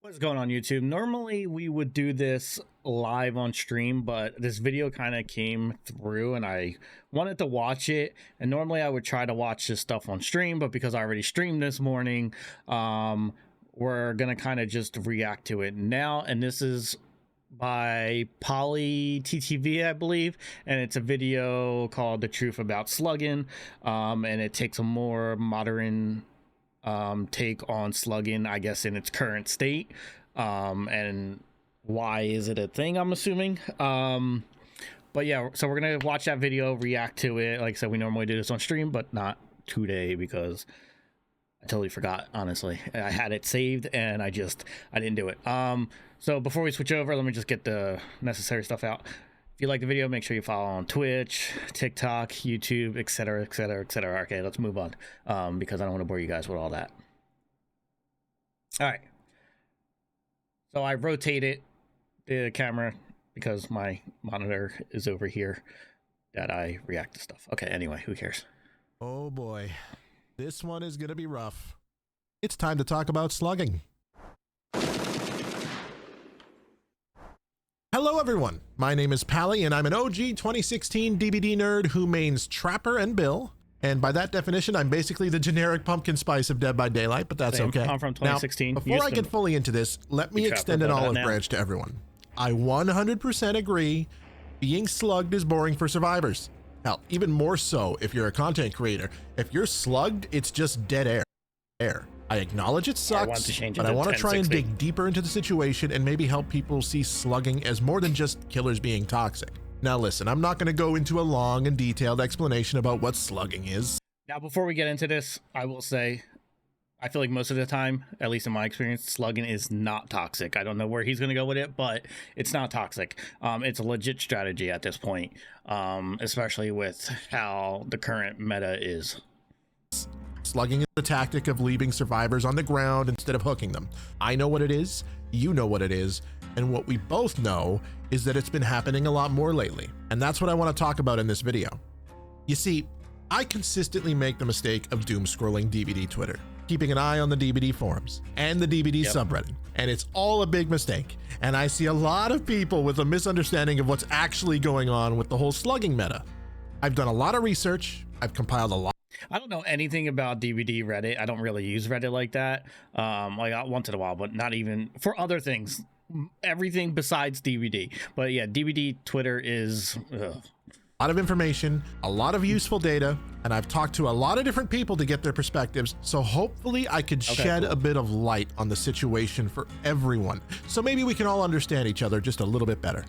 What's going on YouTube? Normally we would do this live on stream, but this video kind of came through and I wanted to watch it. And normally I would try to watch this stuff on stream, but because I already streamed this morning, we're gonna kind of just react to it now. And this is by PallyTTV, I believe, and it's a video called "The Truth About Slugging," and it takes a more modern take on slugging, I guess, in its current state, and why is it a thing, I'm assuming. But yeah, so we're gonna watch that video, react to it. Like I said, we normally do this on stream, but not today because I totally forgot, honestly. I had it saved and I didn't do it. So before we switch over, let me just get the necessary stuff out. If you like the video, make sure you follow on Twitch, TikTok, YouTube, etc, etc, etc. Okay, let's move on, because I don't want to bore you guys with all that. All right. So I rotated the camera because my monitor is over here that I react to stuff. Okay, anyway, who cares? Oh boy, this one is gonna be rough. It's time to talk about slugging. Hello everyone, my name is Pally and I'm an OG 2016 DBD nerd who mains Trapper and Bill. And by that definition, I'm basically the generic pumpkin spice of Dead by Daylight, but that's okay. I'm from 2016. Now, before I get fully into this, let me extend an olive branch to everyone. I 100% agree, being slugged is boring for survivors. Hell, even more so if you're a content creator. If you're slugged, it's just dead air. I acknowledge it sucks, but I want to try and dig deeper into the situation and maybe help people see slugging as more than just killers being toxic. Now listen, I'm not going to go into a long and detailed explanation about what slugging is. Now before we get into this, I will say, I feel like most of the time, at least in my experience, slugging is not toxic. I don't know where he's going to go with it, but it's not toxic. It's a legit strategy at this point, especially with how the current meta is. Slugging is the tactic of leaving survivors on the ground instead of hooking them. I know what it is, you know what it is, and what we both know is that it's been happening a lot more lately. And that's what I want to talk about in this video. You see, I consistently make the mistake of doom scrolling DBD Twitter, keeping an eye on the DBD forums and the DBD subreddit, and it's all a big mistake. And I see a lot of people with a misunderstanding of what's actually going on with the whole slugging meta. I've done a lot of research, I've compiled a lot. I don't know anything about DBD Reddit. I don't really use Reddit like that. Like once in a while, but not even for other things. Everything besides DBD. But yeah, DBD Twitter is a lot of information, a lot of useful data, and I've talked to a lot of different people to get their perspectives. So hopefully I could shed a bit of light on the situation for everyone. So maybe we can all understand each other just a little bit better.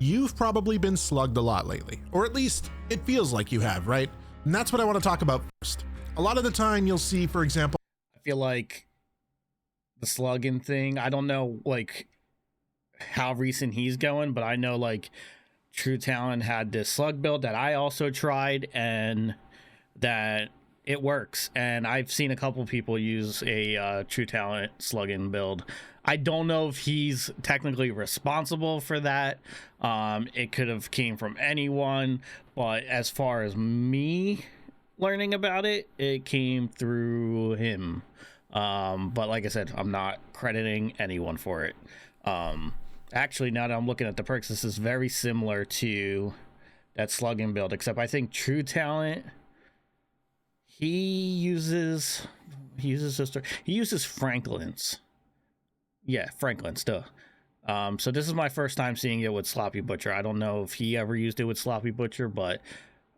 You've probably been slugged a lot lately, or at least it feels like you have, right? And that's what I want to talk about first. A lot of the time you'll see, for example, I feel like the slugging thing, I don't know like how recent he's going, but I know like True Talent had this slug build that I also tried and that it works. And I've seen a couple people use a True Talent slugging build. I don't know if he's technically responsible for that. It could have came from anyone, but as far as me learning about it, it came through him. But like I said, I'm not crediting anyone for it. Actually, now that I'm looking at the perks, this is very similar to that slugging build, except I think True Talent, he uses Franklin's. Yeah, Franklin's duh. So this is my first time seeing it with Sloppy Butcher. I don't know if he ever used it with Sloppy Butcher, but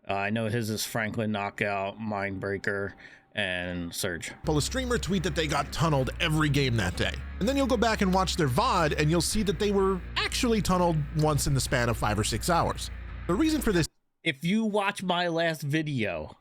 I know his is Franklin, Knockout, Mindbreaker, and Surge. Pull a streamer tweet that they got tunneled every game that day. And then you'll go back and watch their VOD and you'll see that they were actually tunneled once in the span of 5 or 6 hours. The reason for this, if you watch my last video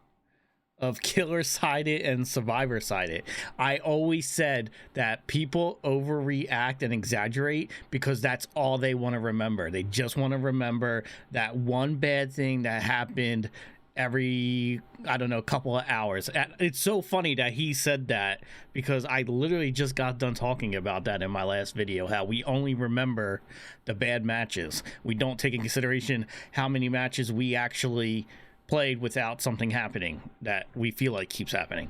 of killer sided and survivor sided, I always said that people overreact and exaggerate because that's all they want to remember. They just want to remember that one bad thing that happened every, I don't know, couple of hours. It's so funny that he said that because I literally just got done talking about that in my last video, how we only remember the bad matches. We don't take in consideration how many matches we actually played without something happening that we feel like keeps happening.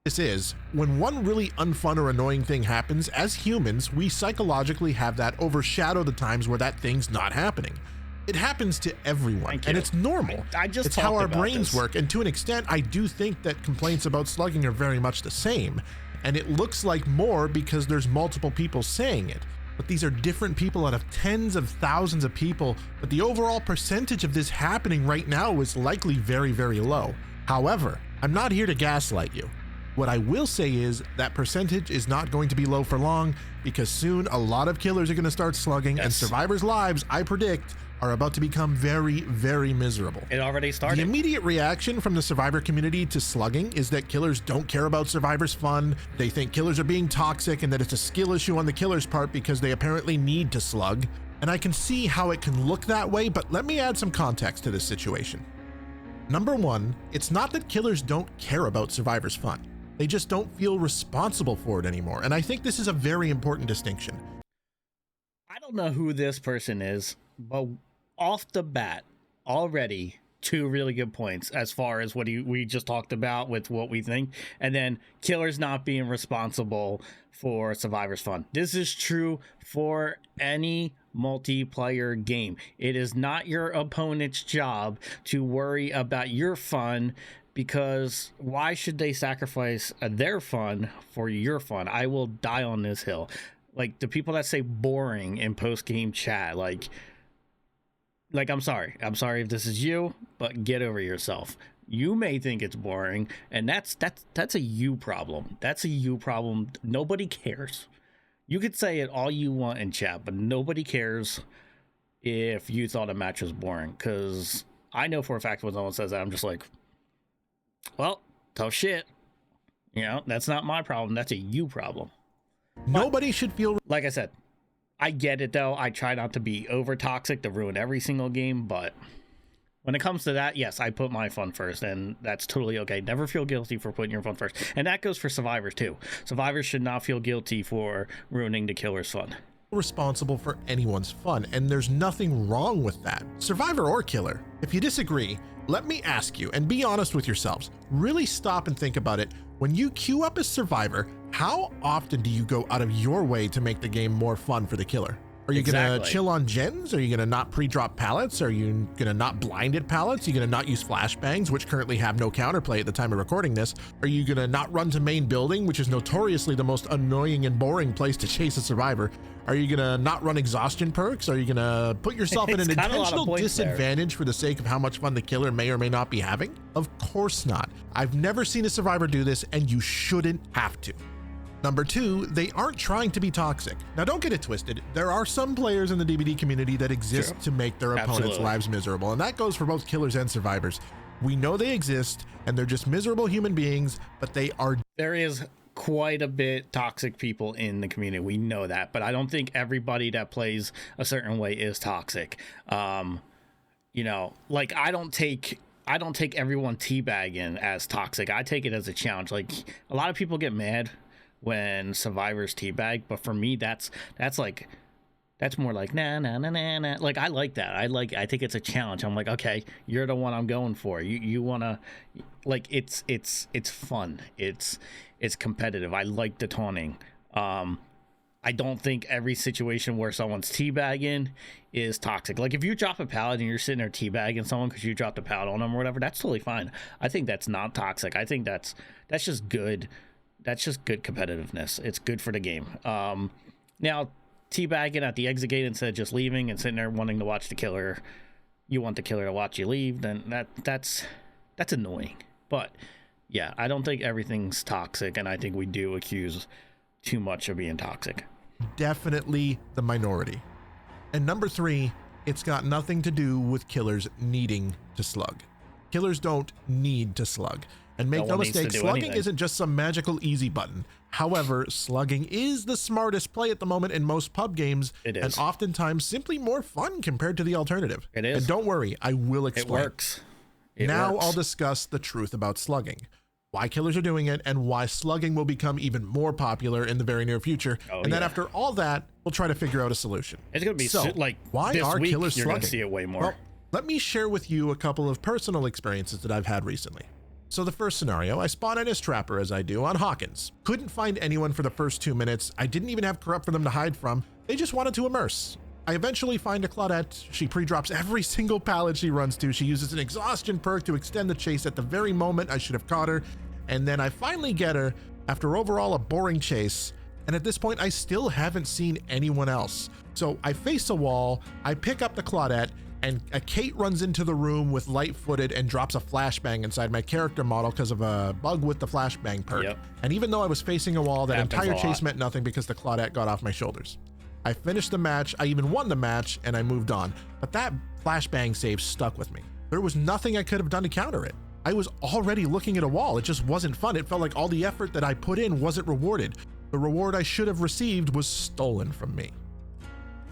This is, when one really unfun or annoying thing happens, as humans, we psychologically have that overshadow the times where that thing's not happening. It happens to everyone, and it's normal. I just it's how our brains this. work, and to an extent, I do think that complaints about slugging are very much the same. And it looks like more because there's multiple people saying it. But these are different people out of tens of thousands of people, but the overall percentage of this happening right now is likely very, very low. However, I'm not here to gaslight you. What I will say is that percentage is not going to be low for long, because soon a lot of killers are going to start slugging, and survivors' lives, I predict, are about to become very, very miserable. It already started. The immediate reaction from the survivor community to slugging is that killers don't care about survivors' fun. They think killers are being toxic and that it's a skill issue on the killer's part because they apparently need to slug. And I can see how it can look that way, but let me add some context to this situation. Number one, it's not that killers don't care about survivors' fun. They just don't feel responsible for it anymore. And I think this is a very important distinction. I don't know who this person is, but off the bat, already 2 really good points as far as what we just talked about with what we think, and then killers not being responsible for survivors' fun. This is true for any multiplayer game. It is not your opponent's job to worry about your fun, because why should they sacrifice their fun for your fun? I will die on this hill. Like, the people that say boring in post-game chat, like I'm sorry if this is you, but get over yourself. You may think it's boring, and that's a you problem. That's a you problem. Nobody cares. You could say it all you want in chat, but nobody cares if you thought a match was boring, because I know for a fact when someone says that, I'm just like, well, tough shit. You know, that's not my problem. That's a you problem. Nobody should feel... Like I said, I get it, though. I try not to be over toxic to ruin every single game, but when it comes to that, yes, I put my fun first, and that's totally okay. Never feel guilty for putting your fun first. And that goes for survivors, too. Survivors should not feel guilty for ruining the killer's fun. Responsible for anyone's fun, and there's nothing wrong with that, survivor or killer. If you disagree, let me ask you, and be honest with yourselves, really stop and think about it. When you queue up as survivor, how often do you go out of your way to make the game more fun for the killer? Are you gonna chill on gens? Are you gonna not pre-drop pallets? Are you gonna not blinded pallets? Are you gonna not use flashbangs, which currently have no counterplay at the time of recording this? Are you gonna not run to main building, which is notoriously the most annoying and boring place to chase a survivor? Are you gonna not run exhaustion perks? Are you gonna put yourself in an intentional disadvantage for the sake of how much fun the killer may or may not be having? Of course not. I've never seen a survivor do this, and you shouldn't have to. Number two, they aren't trying to be toxic. Now, don't get it twisted. There are some players in the DBD community that exist to make their opponents' lives miserable, and that goes for both killers and survivors. We know they exist, and they're just miserable human beings, but they are... There is quite a bit toxic people in the community. We know that, but I don't think everybody that plays a certain way is toxic. You know, like, I don't take everyone teabagging as toxic. I take it as a challenge. Like, a lot of people get mad when survivors teabag, but for me, that's more like nah. Like, I like that. I think it's a challenge. I'm like, okay, you're the one I'm going for. You wanna, like, it's fun. It's competitive. I like the taunting. I don't think every situation where someone's teabagging is toxic. Like, if you drop a pallet and you're sitting there teabagging someone because you dropped a pallet on them or whatever, that's totally fine. I think that's not toxic. I think that's just good. That's just good competitiveness. It's good for the game. Now, teabagging at the exit gate instead of just leaving and sitting there wanting to watch the killer, you want the killer to watch you leave, then that's annoying. But yeah, I don't think everything's toxic, and I think we do accuse too much of being toxic. Definitely the minority. And number three, it's got nothing to do with killers needing to slug. Killers don't need to slug. And make no mistake, slugging isn't just some magical easy button. However, slugging is the smartest play at the moment in most pub games. It is. And oftentimes simply more fun compared to the alternative. It is. And don't worry, I will explain. It works. Now I'll discuss the truth about slugging, why killers are doing it, and why slugging will become even more popular in the very near future. And then after all that, we'll try to figure out a solution. It's going to be like, why are killers slugging? You're going to see it way more. Well, let me share with you a couple of personal experiences that I've had recently. So the first scenario, I spawn in as Trapper as I do on Hawkins. Couldn't find anyone for the first 2 minutes. I didn't even have Corrupt for them to hide from. They just wanted to immerse. I eventually find a Claudette. She pre-drops every single pallet she runs to. She uses an exhaustion perk to extend the chase at the very moment I should have caught her. And then I finally get her after overall a boring chase. And at this point, I still haven't seen anyone else. So I face a wall, I pick up the Claudette, and a Kate runs into the room with light-footed and drops a flashbang inside my character model because of a bug with the flashbang perk. Yep. And even though I was facing a wall, that Happens entire a chase lot. meant nothing because the Claudette got off my shoulders. I finished the match, I even won the match, and I moved on. But that flashbang save stuck with me. There was nothing I could have done to counter it. I was already looking at a wall. It just wasn't fun. It felt like all the effort that I put in wasn't rewarded. The reward I should have received was stolen from me.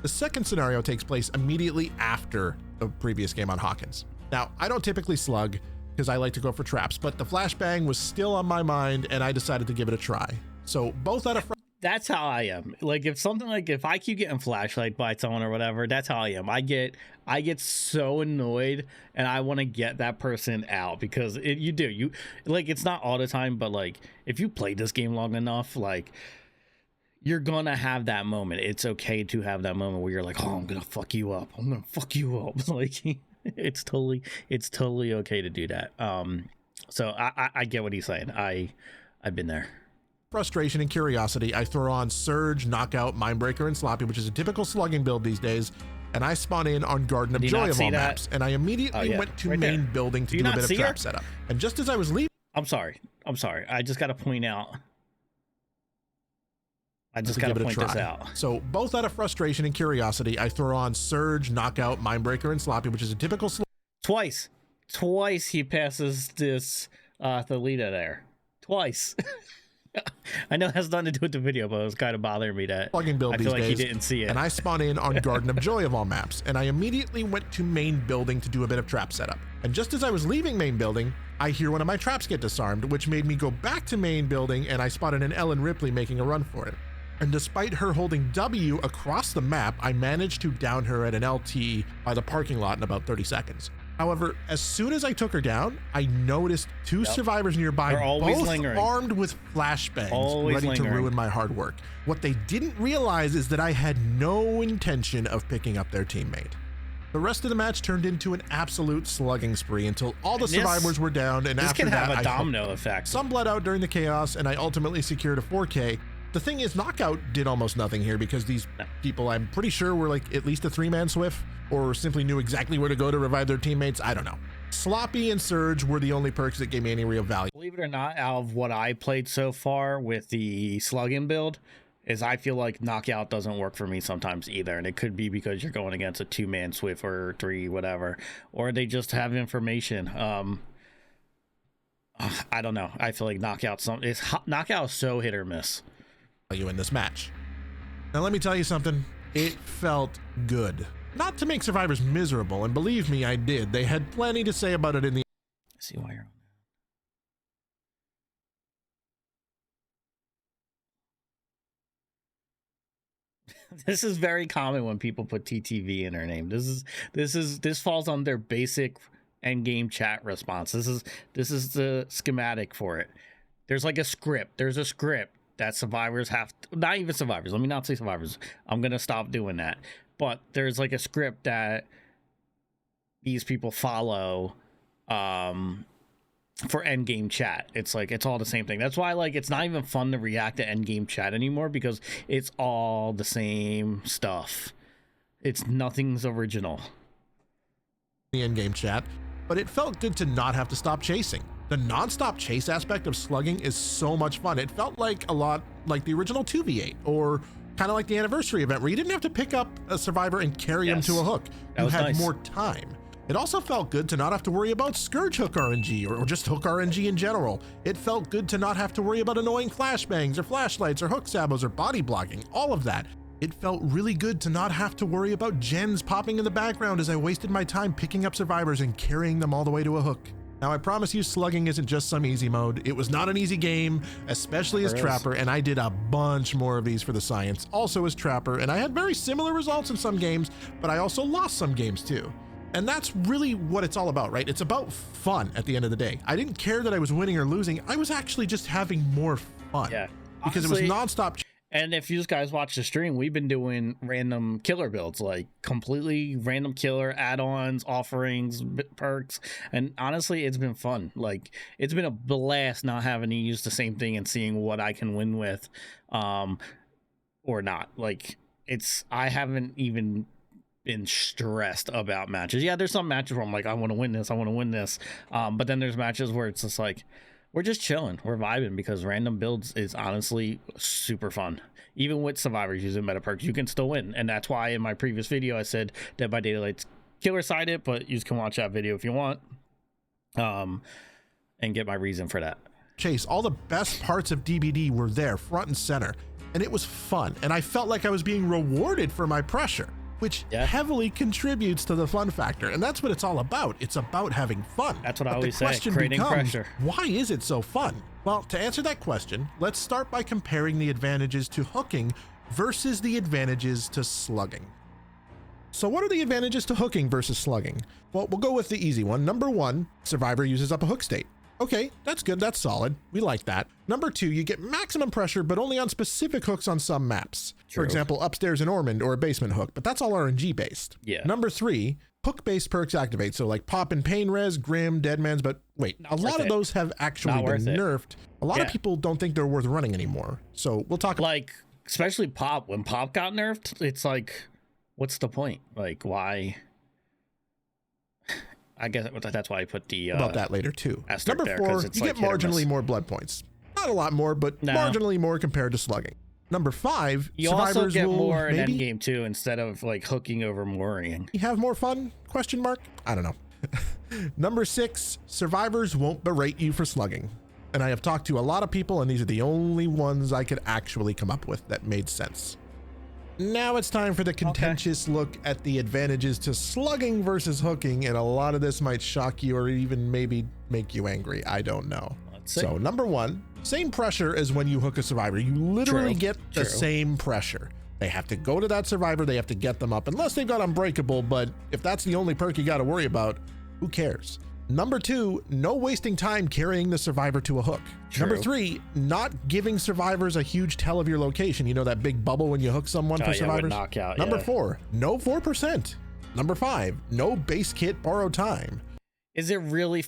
The second scenario takes place immediately after the previous game on Hawkins. Now, I don't typically slug because I like to go for traps, but the flashbang was still on my mind and I decided to give it a try. So both out of That's how I am. Like if I keep getting flashlight by someone or whatever, that's how I am. I get so annoyed and I want to get that person out because you like, it's not all the time, but like if you play this game long enough, like you're gonna have that moment. It's okay to have that moment where you're like, oh, I'm gonna fuck you up. Like it's totally okay to do that. So I get what he's saying. I've been there. frustration and curiosity, I throw on Surge, Knockout, Mindbreaker, and Sloppy, which is a typical slugging build these days, and I spawn in on Garden of Did you Joy not of see all that? maps, and I immediately went to Right main there. building to Do you do a not bit of see her? trap setup. And just as I was leaving, I'm sorry. I just got to point out. I just to got to give it a point this try. out. So both out of frustration and curiosity, I throw on Surge, Knockout, Mindbreaker, and Sloppy, which is a typical Twice he passes this Thalita there. Twice. I know it has nothing to do with the video, but it was kind of bothering me that slugging build I these feel like days. he didn't see it. And I spawn in on Garden of Joy of all maps, and I immediately went to main building to do a bit of trap setup. And just as I was leaving main building, I hear one of my traps get disarmed, which made me go back to main building, and I spotted an Ellen Ripley making a run for it. And despite her holding W across the map, I managed to down her at an LT by the parking lot in about 30 seconds. However, as soon as I took her down, I noticed two survivors nearby, They're always both lingering. armed with flashbangs, Always ready lingering. to ruin my hard work. What they didn't realize is that I had no intention of picking up their teammate. The rest of the match turned into an absolute slugging spree until all the survivors were down, and This after can that, have a I domino effect. some bled out during the chaos, and I ultimately secured a 4K. The thing is, Knockout did almost nothing here because these people, I'm pretty sure, were like at least a 3-man Swift, or simply knew exactly where to go to revive their teammates. I don't know. Sloppy and Surge were the only perks that gave me any real value. Believe it or not, out of what I played so far with the slugging build, is I feel like Knockout doesn't work for me sometimes either. And it could be because you're going against a 2-man Swift or 3, whatever, or they just have information. I don't know. I feel like Knockout is so hit or miss. You in this match. Now let me tell you something. It felt good. Not to make survivors miserable, and believe me, I did. They had plenty to say about it in the I see why you're on that. This is very common when people put TTV in their name. This falls on their basic end game chat response. This is the schematic for it. There's like a script. There's a script that survivors have to, not even survivors. Let me not say survivors. I'm gonna stop doing that. But there's like a script that these people follow for endgame chat. It's like it's all the same thing. That's why like it's not even fun to react to endgame chat anymore because it's all the same stuff. Nothing's original. The in-game chat, but it felt good to not have to stop chasing. The non-stop chase aspect of slugging is so much fun. It felt like a lot like the original 2v8 or kind of like the anniversary event where you didn't have to pick up a survivor and carry him to a hook. You had nice. more time. It also felt good to not have to worry about Scourge hook RNG or just hook RNG in general. It felt good to not have to worry about annoying flashbangs or flashlights or hook sabos or body blocking, all of that. It felt really good to not have to worry about gens popping in the background as I wasted my time picking up survivors and carrying them all the way to a hook. Now, I promise you, slugging isn't just some easy mode. It was not an easy game, especially as Trapper, and I did a bunch more of these for the science, also as Trapper, and I had very similar results in some games, but I also lost some games too. And that's really what it's all about, right? It's about fun at the end of the day. I didn't care that I was winning or losing. I was actually just having more fun. Yeah. Because Honestly, it was nonstop. And if you guys watch the stream, we've been doing random killer builds, like completely random killer add-ons, offerings, perks, and honestly, it's been fun. Like, it's been a blast not having to use the same thing and seeing what I can win with, or not. Like, I haven't even been stressed about matches. Yeah, there's some matches where I'm like, I want to win this, but then there's matches where it's just like, we're just chilling, we're vibing, because random builds is honestly super fun. Even with survivors using meta perks, you can still win, and that's why in my previous video I said Dead by Daylight's killer side it, but you can watch that video if you want, and get my reason for that. Chase, all the best parts of DBD were there front and center, and it was fun, and I felt like I was being rewarded for my pressure, which heavily contributes to the fun factor. And that's what it's all about. It's about having fun. That's what I always say, creating pressure. Why is it so fun? Well, to answer that question, let's start by comparing the advantages to hooking versus the advantages to slugging. So what are the advantages to hooking versus slugging? Well, we'll go with the easy one. Number one, Survivor uses up a hook state. Okay, that's good, that's solid. We like that. Number two, you get maximum pressure, but only on specific hooks on some maps. True. For example, upstairs in Ormond or a basement hook, but that's all RNG based. Yeah. Number three, hook-based perks activate. So like Pop and Pain Res, Grim, Deadman's, but wait, a lot of those have actually been nerfed. A lot of people don't think they're worth running anymore. So we'll talk like, especially Pop. When Pop got nerfed, it's like, what's the point? Like, why? I guess that's why I put the about that later too. Number four, you like get marginally more blood points. Not a lot more, but marginally more compared to slugging. Number five, you survivors also get will more in endgame too, instead of like hooking over mooring. You have more fun? Question mark? I don't know. Number six, survivors won't berate you for slugging. And I have talked to a lot of people, and these are the only ones I could actually come up with that made sense. Now it's time for the contentious look at the advantages to slugging versus hooking, and a lot of this might shock you or even maybe make you angry. I don't know. So number one, same pressure as when you hook a survivor. You literally get the same pressure. They have to go to that survivor, they have to get them up, unless they've got unbreakable, but if that's the only perk you got to worry about, who cares? Number two, no wasting time carrying the survivor to a hook. Number three, not giving survivors a huge tell of your location. You know that big bubble when you hook someone for survivors? Knockout, Number four, no 4%. Number five, no base kit borrowed time. Is it really?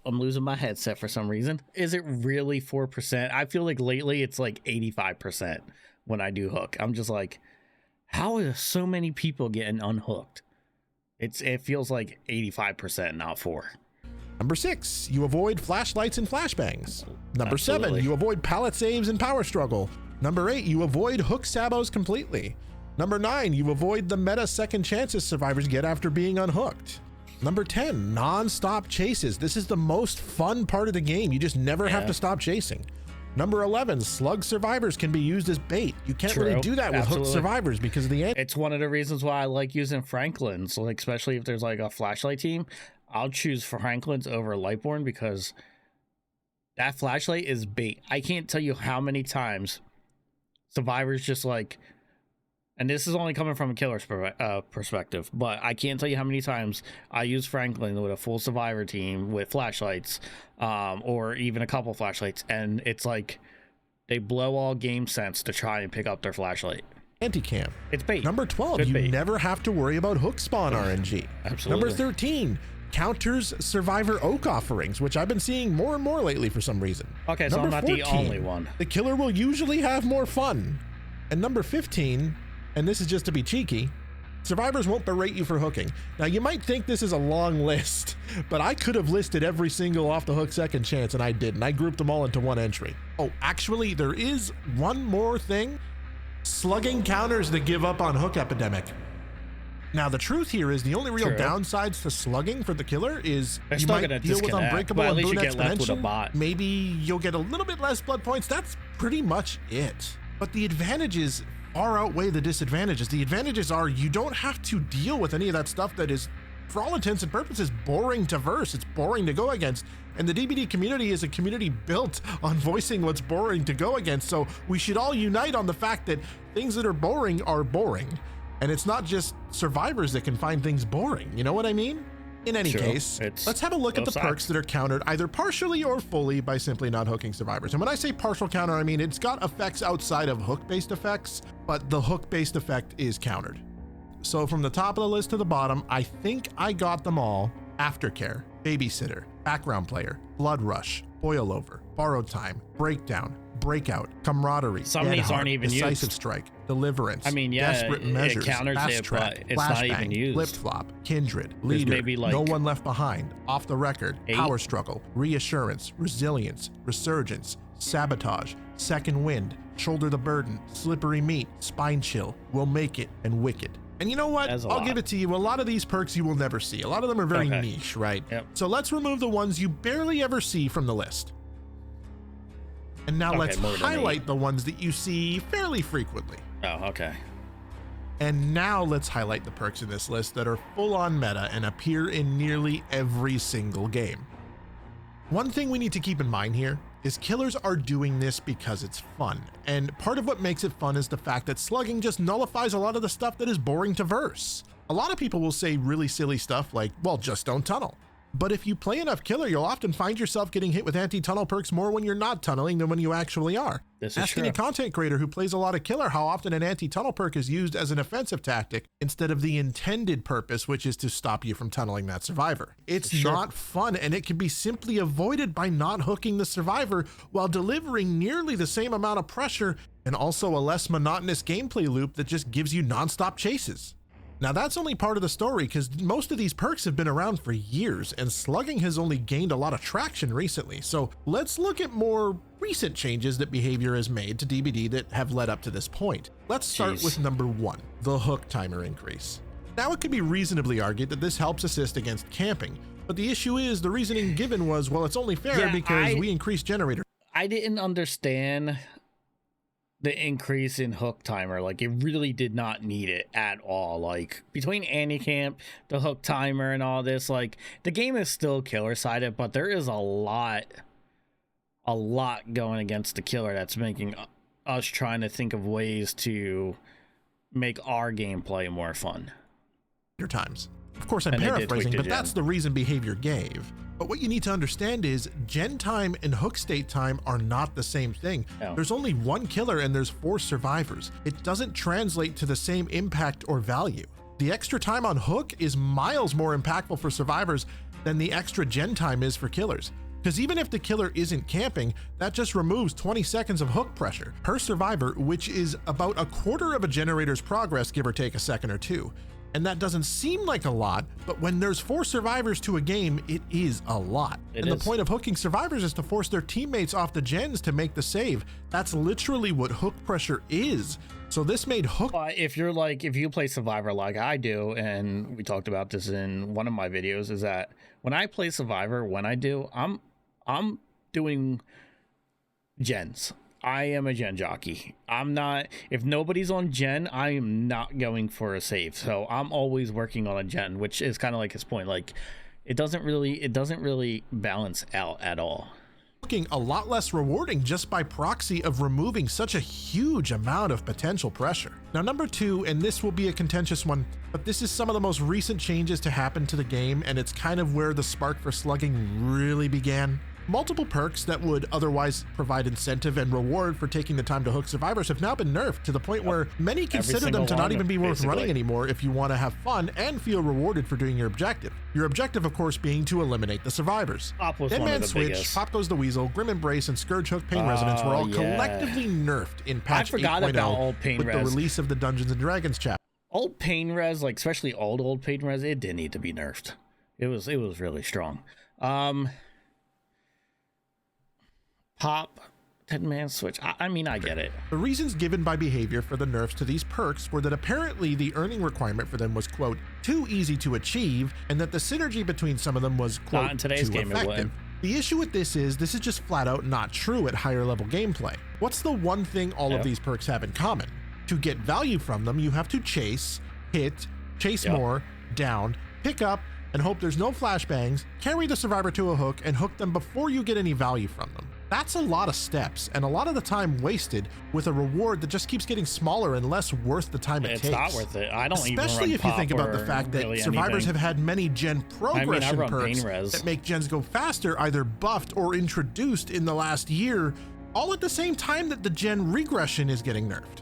I'm losing my headset for some reason. Is it really 4%? I feel like lately it's like 85% when I do hook. I'm just like, how are so many people getting unhooked? It feels like 85%, not 4%. Number six, you avoid flashlights and flashbangs. Number seven, you avoid pallet saves and power struggle. Number eight, you avoid hook sabos completely. Number nine, you avoid the meta second chances survivors get after being unhooked. Number 10, non-stop chases. This is the most fun part of the game. You just never have to stop chasing. Number 11, slug survivors can be used as bait. You can't really do that with hooked survivors because of the end. It's one of the reasons why I like using Franklins, like especially if there's like a flashlight team. I'll choose Franklins over Lightborn because that flashlight is bait. I can't tell you how many times survivors just like, and this is only coming from a killer's perspective, but I can't tell you how many times I use Franklin with a full survivor team with flashlights, or even a couple flashlights, and it's like they blow all game sense to try and pick up their flashlight. Anti-cam. It's bait. Number 12, you never have to worry about hook spawn RNG. Absolutely. Number 13, counters survivor oak offerings, which I've been seeing more and more lately for some reason. Okay, so I'm not 14, the only one. The killer will usually have more fun. And number 15, and this is just to be cheeky, survivors won't berate you for hooking. Now you might think this is a long list, but I could have listed every single off the hook second chance and I didn't. I grouped them all into one entry. Oh, actually there is one more thing. Slugging counters the give up on hook epidemic. Now the truth here is the only real downsides to slugging for the killer is you might deal with unbreakable and boon exponential. Maybe you'll get a little bit less blood points. That's pretty much it. But the advantages far outweigh the disadvantages. The advantages are you don't have to deal with any of that stuff that is, for all intents and purposes, boring to verse. It's boring to go against. And the DBD community is a community built on voicing what's boring to go against. So we should all unite on the fact that things that are boring are boring. And it's not just survivors that can find things boring, you know what I mean? In any case, let's have a look at the perks that are countered either partially or fully by simply not hooking survivors. And when I say partial counter, I mean it's got effects outside of hook-based effects, but the hook-based effect is countered. So from the top of the list to the bottom, I think I got them all. Aftercare, babysitter, background player, blood rush, boil over, borrowed time, breakdown, breakout, camaraderie, some of these aren't even decisive used. strike, deliverance, I mean, yeah, desperate measures, it counters fast it, track, but it's not even used. flip flop, kindred, leader, maybe like no one left behind, off the record, 8. power struggle, reassurance, resilience, resurgence, sabotage, second wind, shoulder the burden, slippery meat, spine chill, will make it, and wicked. And you know what? I'll give it to you. A lot of these perks you will never see. A lot of them are very niche, right? Yep. So let's remove the ones you barely ever see from the list. And now let's highlight the ones that you see fairly frequently. Oh, okay. And now let's highlight the perks in this list that are full on meta and appear in nearly every single game. One thing we need to keep in mind here is killers are doing this because it's fun. And part of what makes it fun is the fact that slugging just nullifies a lot of the stuff that is boring to verse. A lot of people will say really silly stuff like, well, just don't tunnel. But if you play enough killer, you'll often find yourself getting hit with anti-tunnel perks more when you're not tunneling than when you actually are. Asking a content creator who plays a lot of killer how often an anti-tunnel perk is used as an offensive tactic instead of the intended purpose, which is to stop you from tunneling that survivor. It's not fun, and it can be simply avoided by not hooking the survivor while delivering nearly the same amount of pressure and also a less monotonous gameplay loop that just gives you non-stop chases. Now that's only part of the story because most of these perks have been around for years and slugging has only gained a lot of traction recently. So let's look at more recent changes that behavior has made to DBD that have led up to this point. Let's start with number 1, the hook timer increase. Now it could be reasonably argued that this helps assist against camping, but the issue is the reasoning given was, well, it's only fair because we increased generator. I didn't understand the increase in hook timer. Like, it really did not need it at all. Like, between anti-camp, the hook timer, and all this, like, the game is still killer-sided, but there is a lot going against the killer that's making us trying to think of ways to make our gameplay more fun. Times. Of course, I'm paraphrasing, but that's the reason behavior gave. But what you need to understand is gen time and hook state time are not the same thing. No. There's only one killer and there's 4 survivors. It doesn't translate to the same impact or value. The extra time on hook is miles more impactful for survivors than the extra gen time is for killers. Because even if the killer isn't camping, that just removes 20 seconds of hook pressure per survivor, which is about a quarter of a generator's progress, give or take a second or two. And that doesn't seem like a lot, but when there's 4 survivors to a game, it is a lot. The point of hooking survivors is to force their teammates off the gens to make the save. That's literally what hook pressure is. So this made hook. If you play Survivor like I do, and we talked about this in one of my videos, is that when I play Survivor, I'm doing gens. I am a gen jockey. I'm not, if nobody's on gen, I am not going for a save. So I'm always working on a gen, which is kind of like his point. Like, it doesn't really balance out at all. Looking a lot less rewarding just by proxy of removing such a huge amount of potential pressure. Now, number 2, and this will be a contentious one, but this is some of the most recent changes to happen to the game, and it's kind of where the spark for slugging really began. Multiple perks that would otherwise provide incentive and reward for taking the time to hook survivors have now been nerfed to the point where many consider them to not even be worth running anymore if you want to have fun and feel rewarded for doing your objective. Your objective, of course, being to eliminate the survivors. Dead Man Switch, biggest. Pop Goes the Weasel, Grim Embrace, and Scourge Hook Pain Resonance were all collectively nerfed in patch 8.0 with the release of the Dungeons and Dragons chapter. Old Pain Res, like especially old Pain Res, it didn't need to be nerfed. It was really strong. Pop, Dead Man Switch. I mean, I get it. The reasons given by behavior for the nerfs to these perks were that apparently the earning requirement for them was, quote, too easy to achieve, and that the synergy between some of them was, quote, not in today's game effective. The issue with this is just flat out not true at higher level gameplay. What's the one thing all of these perks have in common? To get value from them, you have to chase, hit, chase more, down, pick up, and hope there's no flashbangs, carry the survivor to a hook, and hook them before you get any value from them. That's a lot of steps and a lot of the time wasted with a reward that just keeps getting smaller and less worth the time it takes. It's not worth it. I don't even Especially if you think about the fact that really survivors anything. have had many gen progression run perks Pain Res. that make gens go faster, either buffed or introduced in the last year, all at the same time that the gen regression is getting nerfed.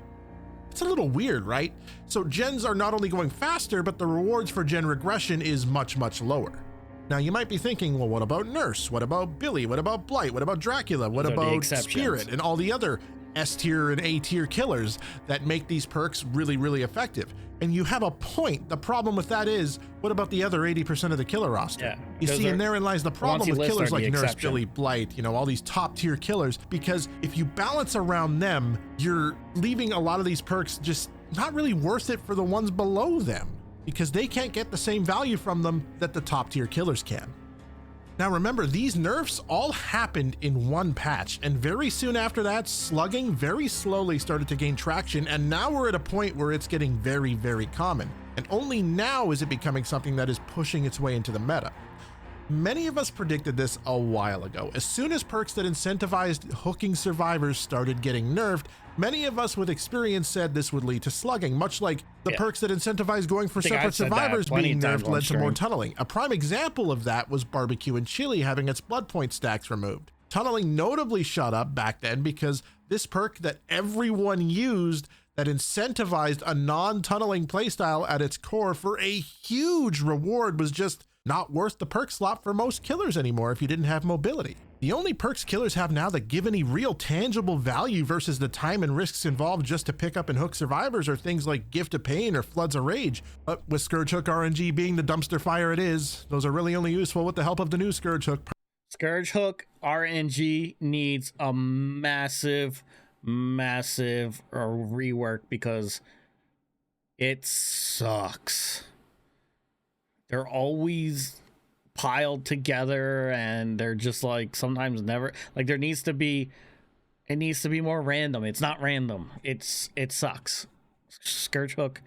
It's a little weird, right? So gens are not only going faster, but the rewards for gen regression is much, much lower. Now you might be thinking, well, what about Nurse? What about Billy? What about Blight? What about Dracula? What about Spirit and all the other S tier and A tier killers that make these perks really, really effective? And you have a point. The problem with that is, what about the other 80% of the killer roster? Yeah, you see, and therein lies the problem with killers like Nurse, Billy, Blight, you know, all these top tier killers, because if you balance around them, you're leaving a lot of these perks just not really worth it for the ones below them, because they can't get the same value from them that the top tier killers can. Now remember, these nerfs all happened in one patch, and very soon after that, slugging very slowly started to gain traction, and now we're at a point where it's getting very, very common. And only now is it becoming something that is pushing its way into the meta. Many of us predicted this a while ago. As soon as perks that incentivized hooking survivors started getting nerfed, many of us with experience said this would lead to slugging, much like the perks that incentivized going for separate survivors being nerfed led to more tunneling. A prime example of that was barbecue and chili having its blood point stacks removed. Tunneling notably shot up back then because this perk that everyone used that incentivized a non-tunneling playstyle at its core for a huge reward was just not worth the perk slot for most killers anymore if you didn't have mobility. The only perks killers have now that give any real tangible value versus the time and risks involved just to pick up and hook survivors are things like Gift of Pain or Floods of Rage. But with Scourge Hook RNG being the dumpster fire it is, those are really only useful with the help of the new Scourge Hook. Scourge Hook RNG needs a massive rework because it sucks. They're always piled together and they're just like sometimes never, like it needs to be more random. It's not random. It sucks. Scourge Hook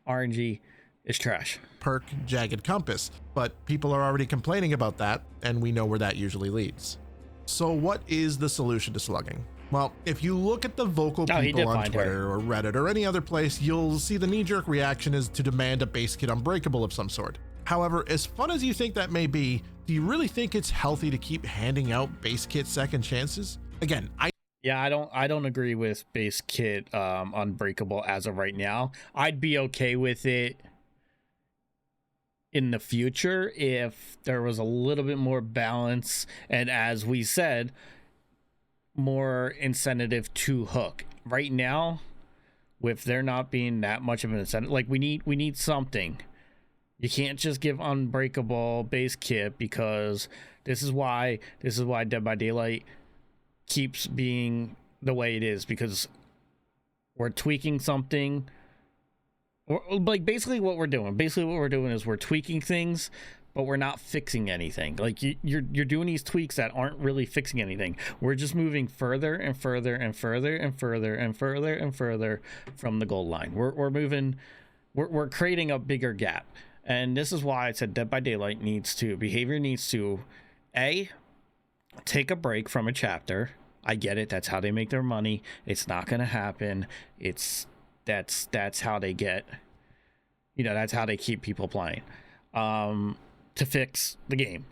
RNG is trash. Perk Jagged Compass, but people are already complaining about that and we know where that usually leads. So what is the solution to slugging? Well, if you look at the vocal people on Twitter or Reddit or any other place, you'll see the knee-jerk reaction is to demand a base kit unbreakable of some sort. However, as fun as you think that may be, do you really think it's healthy to keep handing out base kit second chances? Again, I don't agree with base kit unbreakable as of right now. I'd be okay with it in the future if there was a little bit more balance and, as we said, more incentive to hook. Right now, with there not being that much of an incentive, like we need something. You can't just give unbreakable base kit, because this is why Dead by Daylight keeps being the way it is, because we're tweaking something, or like basically what we're doing is we're tweaking things, but we're not fixing anything. Like you're doing these tweaks that aren't really fixing anything. We're just moving further and further and further and further and further and further from the goal line. We're creating a bigger gap. And this is why I said Dead by Daylight behavior needs to take a break from a chapter. I get it. That's how they make their money. It's not going to happen. That's how they get, that's how they keep people playing, to fix the game,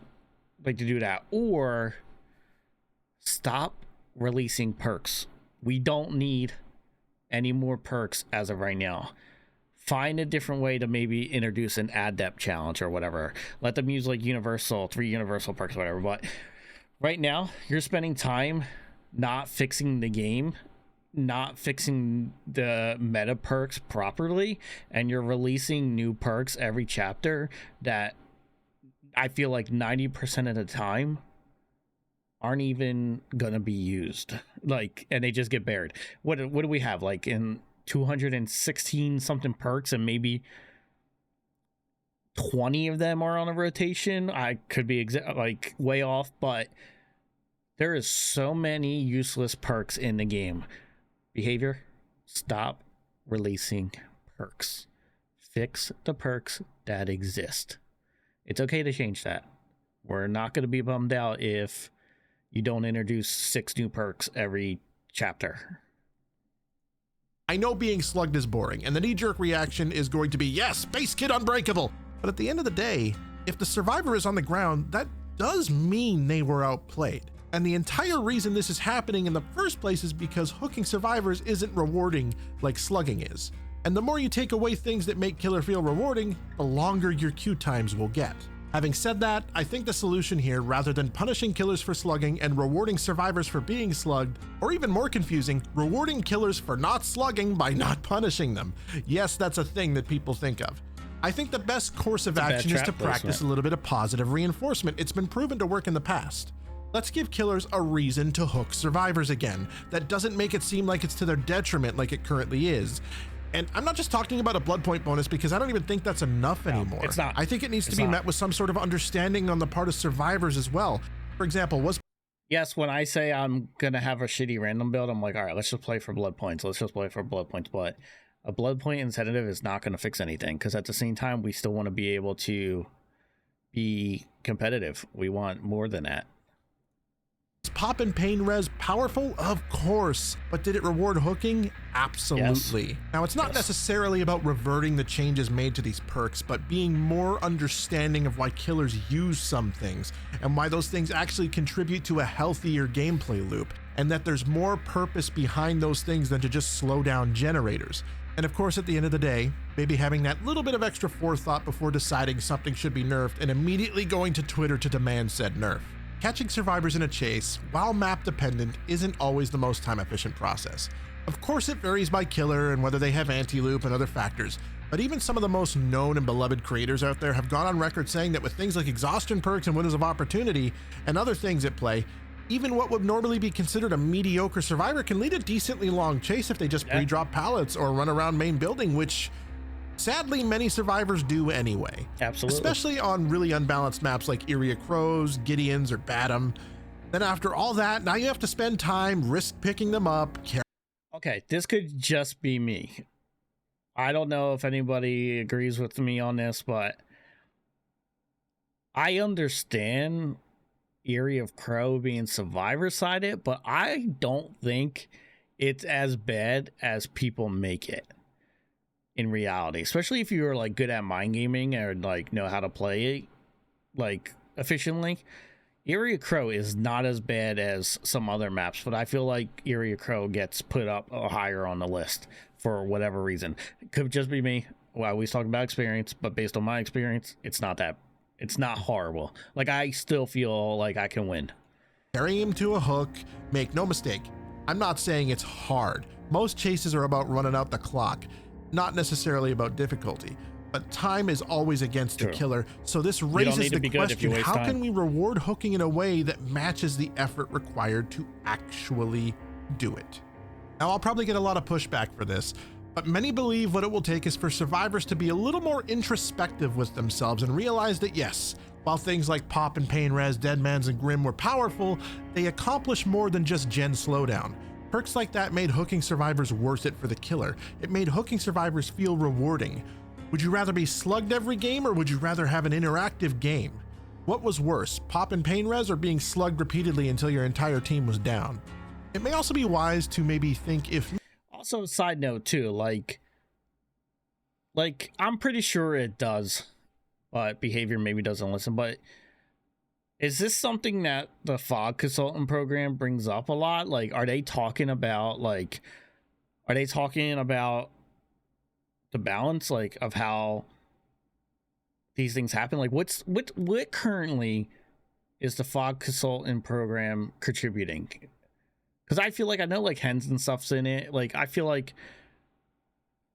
like to do that, or stop releasing perks. We don't need any more perks as of right now. Find a different way to maybe introduce an adept challenge or whatever. Let them use like 3 universal perks or whatever. But right now, you're spending time not fixing the game, not fixing the meta perks properly, and you're releasing new perks every chapter that I feel like 90% of the time aren't even gonna be used. Like, and they just get buried. What do we have? Like in 216 something perks, and maybe 20 of them are on a rotation. I could be like way off, but there is so many useless perks in the game. Behavior, stop releasing perks. Fix the perks that exist. It's okay to change that. We're not going to be bummed out if you don't introduce 6 new perks every chapter. I know being slugged is boring, and the knee-jerk reaction is going to be, yes, Base Kid Unbreakable. But at the end of the day, if the survivor is on the ground, that does mean they were outplayed. And the entire reason this is happening in the first place is because hooking survivors isn't rewarding like slugging is. And the more you take away things that make killer feel rewarding, the longer your queue times will get. Having said that, I think the solution here, rather than punishing killers for slugging and rewarding survivors for being slugged, or even more confusing, rewarding killers for not slugging by not punishing them. Yes, that's a thing that people think of. I think the best course of action is to practice a little bit of positive reinforcement. It's been proven to work in the past. Let's give killers a reason to hook survivors again. That doesn't make it seem like it's to their detriment like it currently is. And I'm not just talking about a blood point bonus, because I don't even think that's enough anymore. It's not. I think it needs to be met with some sort of understanding on the part of survivors as well. For example, yes, when I say I'm gonna have a shitty random build, I'm like, all right, let's just play for blood points. Let's just play for blood points. But a blood point incentive is not gonna fix anything, because at the same time, we still want to be able to be competitive. We want more than that. Pop and pain res powerful? Of course. But did it reward hooking? Absolutely. Yes. Now, it's not necessarily about reverting the changes made to these perks, but being more understanding of why killers use some things and why those things actually contribute to a healthier gameplay loop, and that there's more purpose behind those things than to just slow down generators. And of course, at the end of the day, maybe having that little bit of extra forethought before deciding something should be nerfed and immediately going to Twitter to demand said nerf. Catching survivors in a chase, while map dependent, isn't always the most time efficient process. Of course, it varies by killer and whether they have anti-loop and other factors, but even some of the most known and beloved creators out there have gone on record saying that with things like exhaustion perks and windows of opportunity and other things at play, even what would normally be considered a mediocre survivor can lead a decently long chase if they just pre-drop pallets or run around main building, which sadly many survivors do anyway. Absolutely. Especially on really unbalanced maps like Area Crows, Gideons, or Badham. Then after all that, now you have to spend time risk picking them up. Okay, this could just be me. I don't know if anybody agrees with me on this, but I understand Area of Crow being survivor sided, but I don't think it's as bad as people make it in reality, especially if you're like good at mind gaming or like know how to play it like efficiently. Area Crow is not as bad as some other maps, but I feel like Area Crow gets put up higher on the list for whatever reason. It could just be me. Well, I always talk about experience, but based on my experience, it's not horrible. Like, I still feel like I can win. Carry him to a hook. Make no mistake, I'm not saying it's hard. Most chases are about running out the clock, not necessarily about difficulty, but time is always against the killer. So this raises the question, how can we reward hooking in a way that matches the effort required to actually do it? Now, I'll probably get a lot of pushback for this, but many believe what it will take is for survivors to be a little more introspective with themselves and realize that yes, while things like Pop and Pain Res, Deadmans, and Grim were powerful, they accomplish more than just gen slowdown. Perks like that made hooking survivors worth it for the killer. It made hooking survivors feel rewarding. Would you rather be slugged every game, or would you rather have an interactive game? What was worse, Pop and Pain Res, or being slugged repeatedly until your entire team was down? It may also be wise to maybe think if... Also, side note too, like I'm pretty sure it does, but behavior maybe doesn't listen, but is this something that the Fog Consultant program brings up a lot? Like, are they talking about the balance, like, of how these things happen? Like, what currently is the Fog Consultant program contributing? Because I feel like I know, like, Hens and stuff's in it. Like, I feel like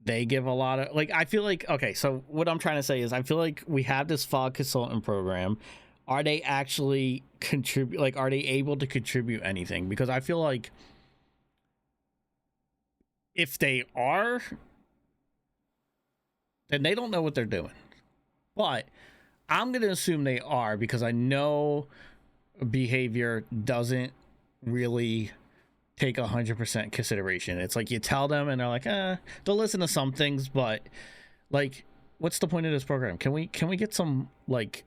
they give a lot of, like, I feel like, okay, so what I'm trying to say is I feel like we have this Fog Consultant program. Are they actually contribute? Like, are they able to contribute anything? Because I feel like if they are, then they don't know what they're doing. But I'm going to assume they are, because I know behavior doesn't really take 100% consideration. It's like you tell them and they're like, they'll listen to some things, but like, what's the point of this program? Can we get some, like,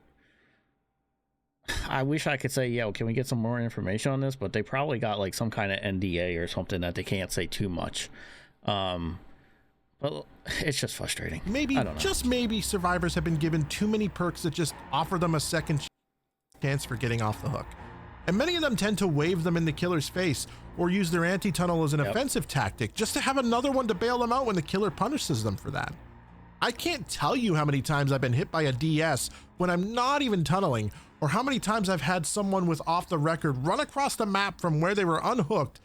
I wish I could say, yo, can we get some more information on this? But they probably got like some kind of NDA or something that they can't say too much. But it's just frustrating. Maybe, just maybe, survivors have been given too many perks that just offer them a second chance for getting off the hook. And many of them tend to wave them in the killer's face or use their anti-tunnel as an offensive tactic just to have another one to bail them out when the killer punishes them for that. I can't tell you how many times I've been hit by a DS when I'm not even tunneling, or how many times I've had someone with off the record run across the map from where they were unhooked,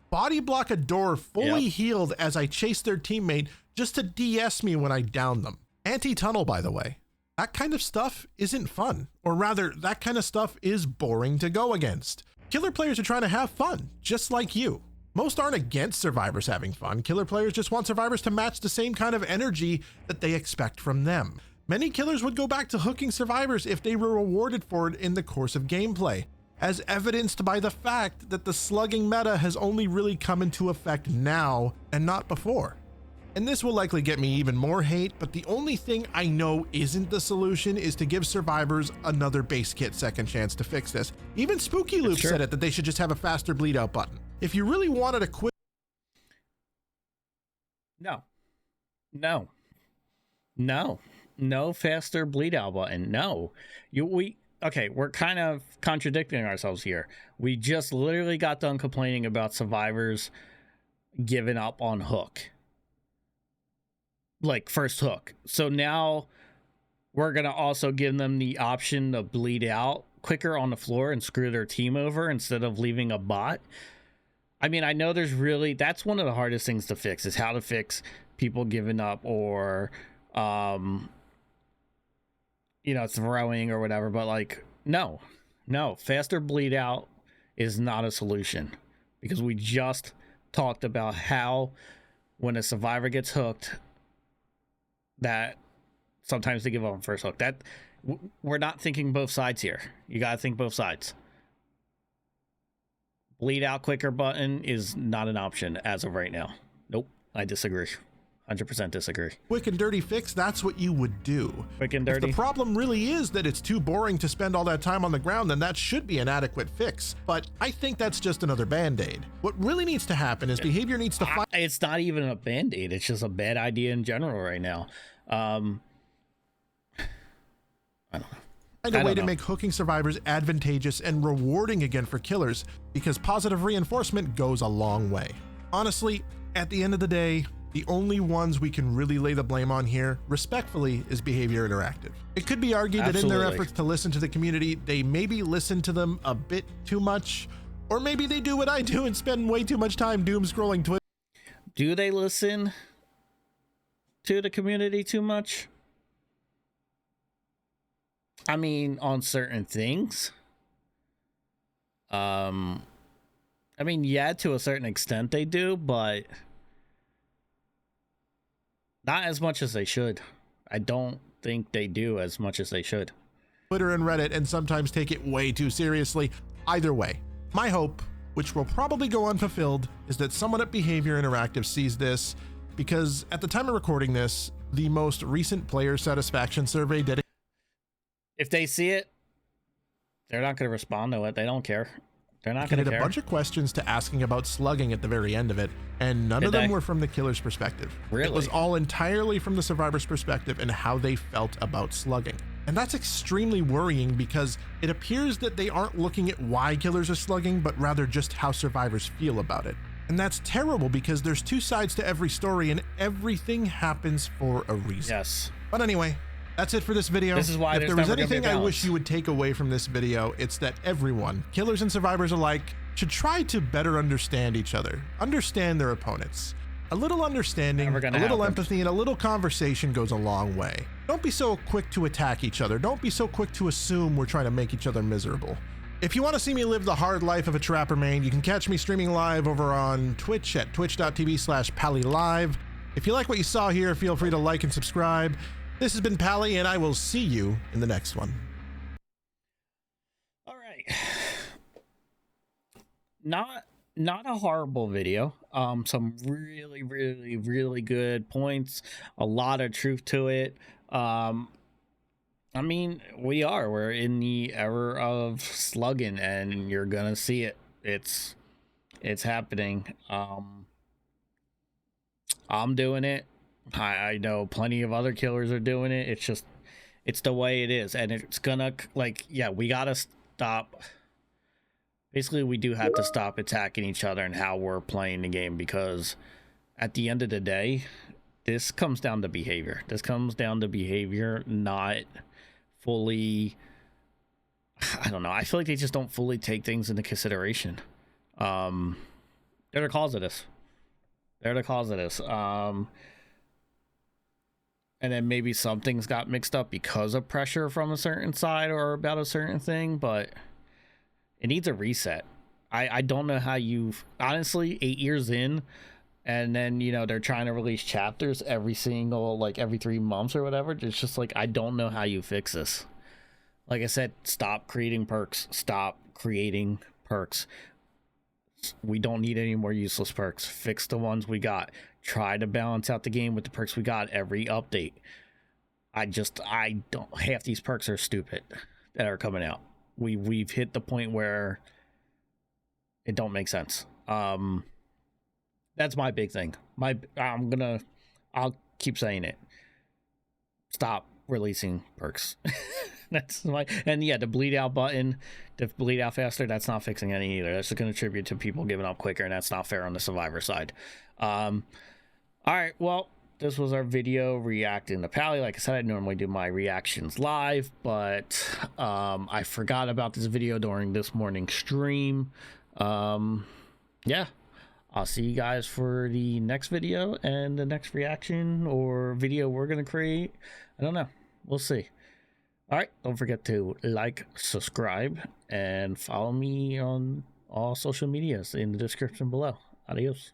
body block a door fully healed as I chase their teammate just to DS me when I down them. Anti-tunnel, by the way. That kind of stuff isn't fun, or rather, that kind of stuff is boring to go against. Killer players are trying to have fun, just like you. Most aren't against survivors having fun. Killer players just want survivors to match the same kind of energy that they expect from them. Many killers would go back to hooking survivors if they were rewarded for it in the course of gameplay, as evidenced by the fact that the slugging meta has only really come into effect now and not before. And this will likely get me even more hate, but the only thing I know isn't the solution is to give survivors another base kit second chance to fix this. Even Spooky Loop said it, that they should just have a faster bleed out button. If you really wanted a quick... No faster bleed out button. No. Okay, we're kind of contradicting ourselves here. We just literally got done complaining about survivors giving up on hook. Like first hook. So now we're going to also give them the option to bleed out quicker on the floor and screw their team over instead of leaving a bot. I mean, I know that's one of the hardest things to fix, is how to fix people giving up or, throwing or whatever. But like, no, faster bleed out is not a solution, because we just talked about how when a survivor gets hooked, that sometimes they give up on first hook. That we're not thinking both sides here. You got to think both sides. Bleed out quicker button is not an option as of right now. Nope, I disagree. 100% disagree. Quick and dirty fix, that's what you would do. Quick and dirty. If the problem really is that it's too boring to spend all that time on the ground, then that should be an adequate fix. But I think that's just another band-aid. What really needs to happen is behavior needs to find... It's not even a band-aid. It's just a bad idea in general right now. I don't know. Find a way to make hooking survivors advantageous and rewarding again for killers, because positive reinforcement goes a long way. Honestly, at the end of the day, the only ones we can really lay the blame on here, respectfully, is Behavior Interactive. It could be argued that in their efforts to listen to the community, they maybe listen to them a bit too much, or maybe they do what I do and spend way too much time doom scrolling Twitter. Do they listen to the community too much? I mean, on certain things. I mean, yeah, to a certain extent they do, but not as much as they should. I don't think they do as much as they should. Twitter and Reddit, and sometimes take it way too seriously. Either way, my hope, which will probably go unfulfilled, is that someone at Behavior Interactive sees this, because at the time of recording this, the most recent player satisfaction survey dedicated... If they see it, they're not going to respond to it. They don't care. They're not going to care. A bunch of questions to asking about slugging at the very end of it, and none of them were from the killer's perspective. Really? It was all entirely from the survivor's perspective and how they felt about slugging. And that's extremely worrying, because it appears that they aren't looking at why killers are slugging, but rather just how survivors feel about it. And that's terrible, because there's two sides to every story and everything happens for a reason. Yes. But anyway, that's it for this video. This is why if there was anything I wish you would take away from this video, it's that everyone, killers and survivors alike, should try to better understand each other, understand their opponents. A little understanding, a little empathy, and a little conversation goes a long way. Don't be so quick to attack each other. Don't be so quick to assume we're trying to make each other miserable. If you want to see me live the hard life of a trapper main, you can catch me streaming live over on Twitch at twitch.tv/PallyLive. If you like what you saw here, feel free to like and subscribe. This has been Pally, and I will see you in the next one. All right. Not a horrible video. Some really good points. A lot of truth to it. I mean, we're in the era of slugging, and you're gonna see it. It's happening. I'm doing it. I know plenty of other killers are doing it. It's just, it's the way it is, and it's gonna, like, yeah, we gotta stop. Basically, we do have to stop attacking each other and how we're playing the game, because at the end of the day, this comes down to behavior. This comes down to behavior, not fully, I don't know. I feel like they just don't fully take things into consideration. They're the cause of this. They're the cause of this. And then maybe some things got mixed up because of pressure from a certain side or about a certain thing, but it needs a reset. I don't know how you've, honestly, 8 years in, and then, you know, they're trying to release chapters every single, like, every 3 months or whatever. It's just like, I don't know how you fix this. Like I said, stop creating perks. Stop creating perks. We don't need any more useless perks. Fix the ones we got. Try to balance out the game with the perks we got every update. I don't, half these perks are stupid that are coming out. We've hit the point where it don't make sense. That's my big thing. I'll keep saying it. Stop releasing perks. That's my, and yeah, the bleed out button to bleed out faster, that's not fixing any either. That's just going to contribute to people giving up quicker, and that's not fair on the survivor side. All right, well, this was our video reacting to Pally. Like I said, I normally do my reactions live, but I forgot about this video during this morning's stream. Yeah, I'll see you guys for the next video and the next reaction or video we're going to create. I don't know. We'll see. All right, don't forget to like, subscribe, and follow me on all social medias in the description below. Adios.